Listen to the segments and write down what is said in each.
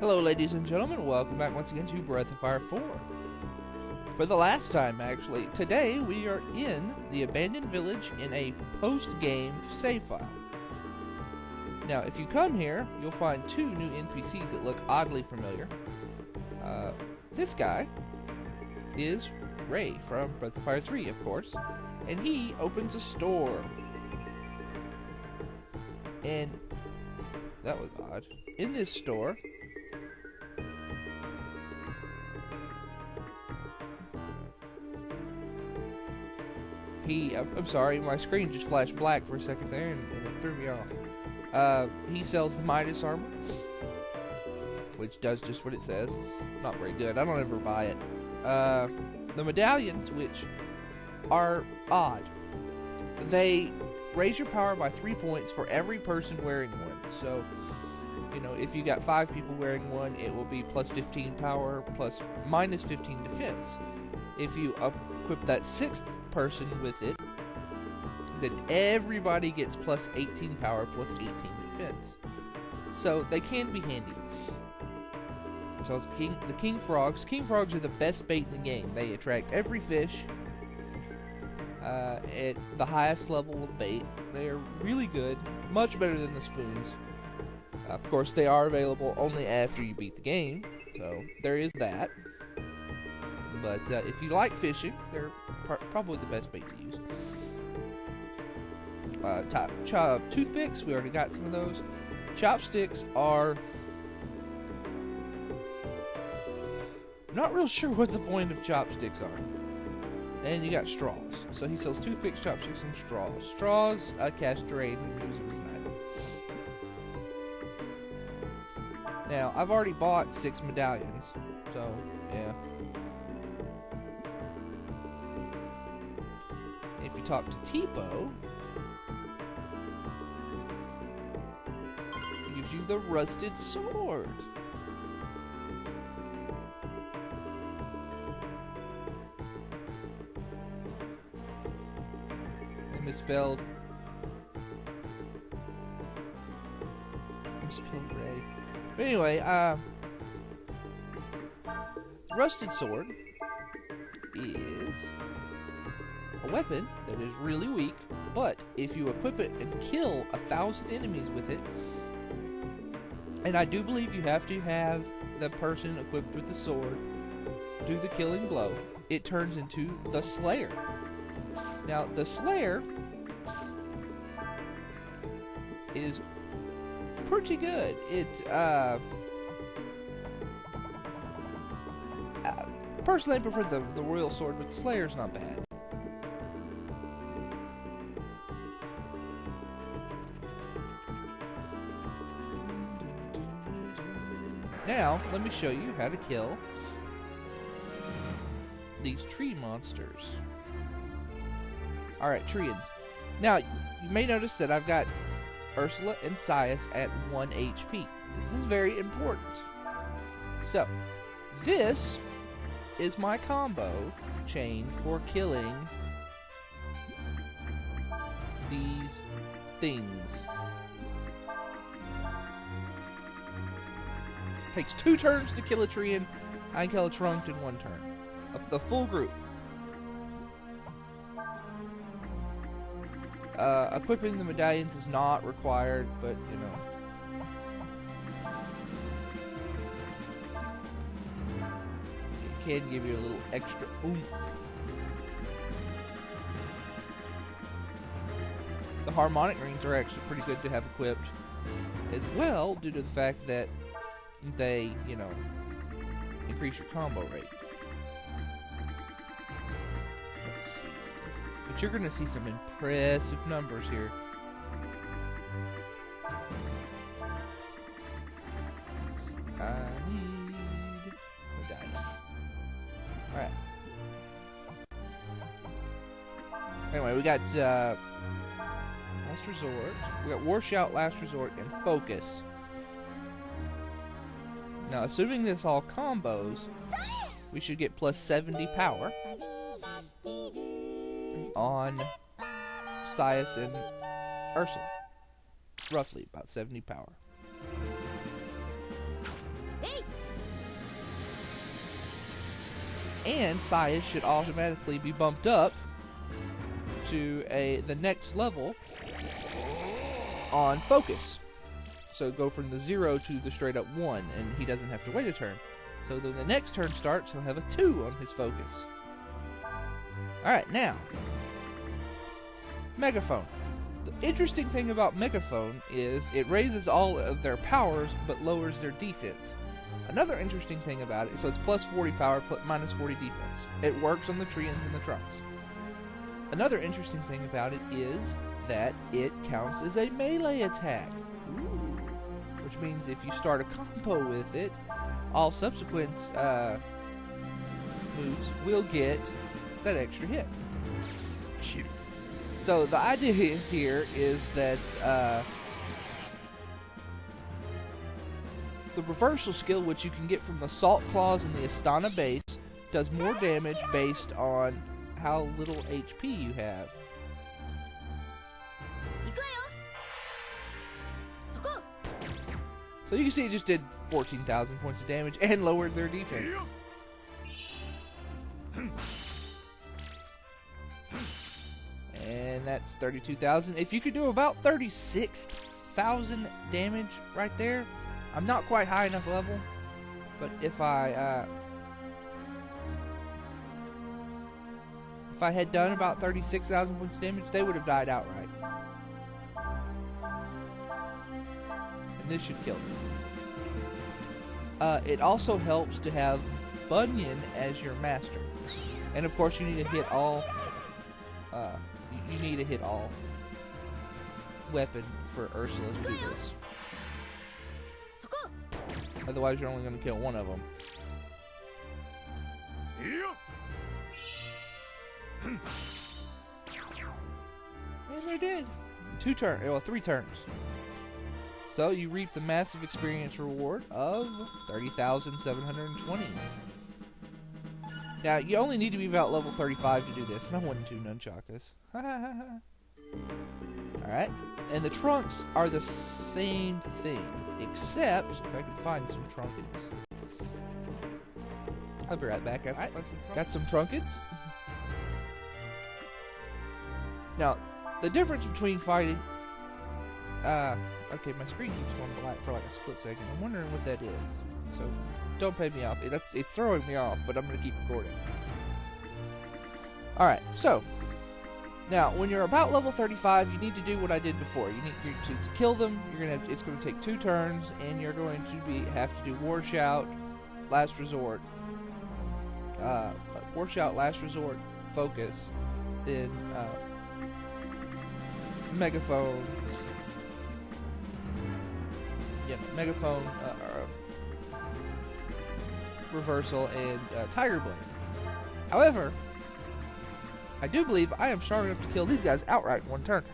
Hello ladies and gentlemen, welcome back once again to Breath of Fire 4. For the last time, actually. Today we are in the abandoned village in a post-game save file. Now, if you come here, you'll find two new NPCs that look oddly familiar. This guy is Ray from Breath of Fire 3, of course, and he opens a store. And that was odd. In this store, I'm sorry, my screen just flashed black for a second there and it threw me off. He sells the Midas armor, which does just what it says. It's not very good. I don't ever buy it. The medallions, which are odd. They raise your power by 3 points for every person wearing one. So, you know, if you got 5 people wearing one, it will be plus 15 power, plus minus 15 defense. If you equip that 6th person with it, then everybody gets plus 18 power, plus 18 defense. So they can be handy. So it's the king frogs. King frogs are the best bait in the game. They attract every fish at the highest level of bait. They are really good, much better than the spoons. Of course, they are available only after you beat the game, so there is that. But if you like fishing, they're probably the best bait to use. Toothpicks, we already got some of those. Chopsticks are... I'm not real sure what the point of chopsticks are. And you got straws. So he sells toothpicks, chopsticks, and straws. Straws, cast Trean and use them as an item. Now, I've already bought 6 medallions, so yeah. If you talk to Tipo, it gives you the rusted sword. Misspelled Ray. But anyway, rusted sword is a weapon that is really weak, but if you equip it and kill 1,000 enemies with it, and I do believe you have to have the person equipped with the sword do the killing blow, it turns into the Slayer. Now, the Slayer is pretty good. Personally, I prefer the Royal Sword, but the Slayer's not bad. Now, let me show you how to kill these tree monsters. Alright, Treans. Now, you may notice that I've got Ursula and Scias at 1 HP. This is very important. So, this is my combo chain for killing these things. Takes 2 turns to kill a Trean. I can kill a Trunke in 1 turn. Of the full group. Equipping the medallions is not required, but, you know, it can give you a little extra oomph. The harmonic rings are actually pretty good to have equipped as well, due to the fact that they, you know, increase your combo rate. Let's see. But you're going to see some impressive numbers here. I need medallions. Alright. Anyway, we got Last Resort. We got Warshout, Last Resort, and Focus. Now, assuming this all combos, we should get plus 70 power on Scias and Ursula. Roughly about 70 power. Hey! And Scias should automatically be bumped up to the next level on focus. So go from the 0 to the straight up 1, and he doesn't have to wait a turn. So when the next turn starts, he'll have a 2 on his focus. Alright, now, Megaphone. The interesting thing about Megaphone is it raises all of their powers, but lowers their defense. Another interesting thing about it, so it's plus 40 power, minus 40 defense. It works on the Treans and the Trunks. Another interesting thing about it is that it counts as a melee attack. Ooh. Which means if you start a combo with it, all subsequent moves will get that extra hit. So the idea here is that the reversal skill, which you can get from the Salt Claws and the Astana base, does more damage based on how little HP you have. So you can see it just did 14,000 points of damage and lowered their defense. And that's 32,000. If you could do about 36,000 damage right there, I'm not quite high enough level, but if I had done about 36,000 points of damage, they would have died outright. And this should kill them. It also helps to have Bunyan as your master. And of course you need to hit all you need to hit all weapon for Ursula to do this. Otherwise you're only going to kill one of them. And they're dead. 3 turns. So you reap the massive experience reward of 30,720. Now, you only need to be about level 35 to do this. No 1 and 2 nunchakas. Alright. And the trunks are the same thing. Except, if I can find some trunkets. I'll be right back. Got some trunkets. Now, the difference between fighting... okay, my screen keeps going black for like a split second. I'm wondering what that is. So, don't pay me off. It's throwing me off, but I'm going to keep recording. Alright, so... Now, when you're about level 35, you need to do what I did before. You need to kill them. It's going to take 2 turns, and you're going to have to do Warshout, Last Resort, Warshout, Last Resort, Focus, then Megaphone, Megaphone, Reversal, and Tiger Blade. However, I do believe I am strong enough to kill these guys outright in 1 turn.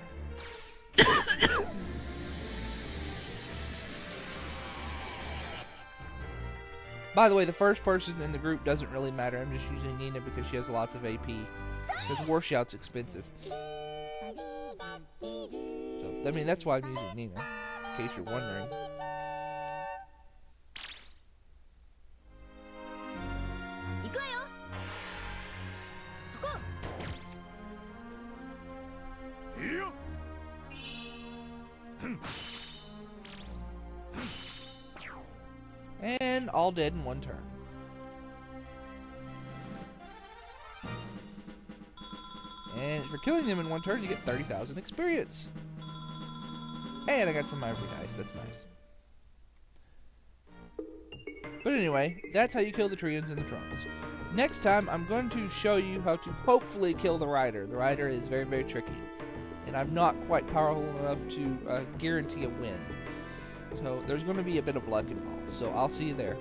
By the way, the first person in the group doesn't really matter. I'm just using Nina because she has lots of AP. Because Warshout's expensive. So, I mean, that's why I'm using Nina, in case you're wondering. And all dead in 1 turn. And for killing them in 1 turn, you get 30,000 experience. And I got some ivory dice. That's nice. But anyway, that's how you kill the Treans and the Trunks. Next time, I'm going to show you how to hopefully kill the Rider. The Rider is very, very tricky. And I'm not quite powerful enough to guarantee a win. So there's going to be a bit of luck involved. So I'll see you there.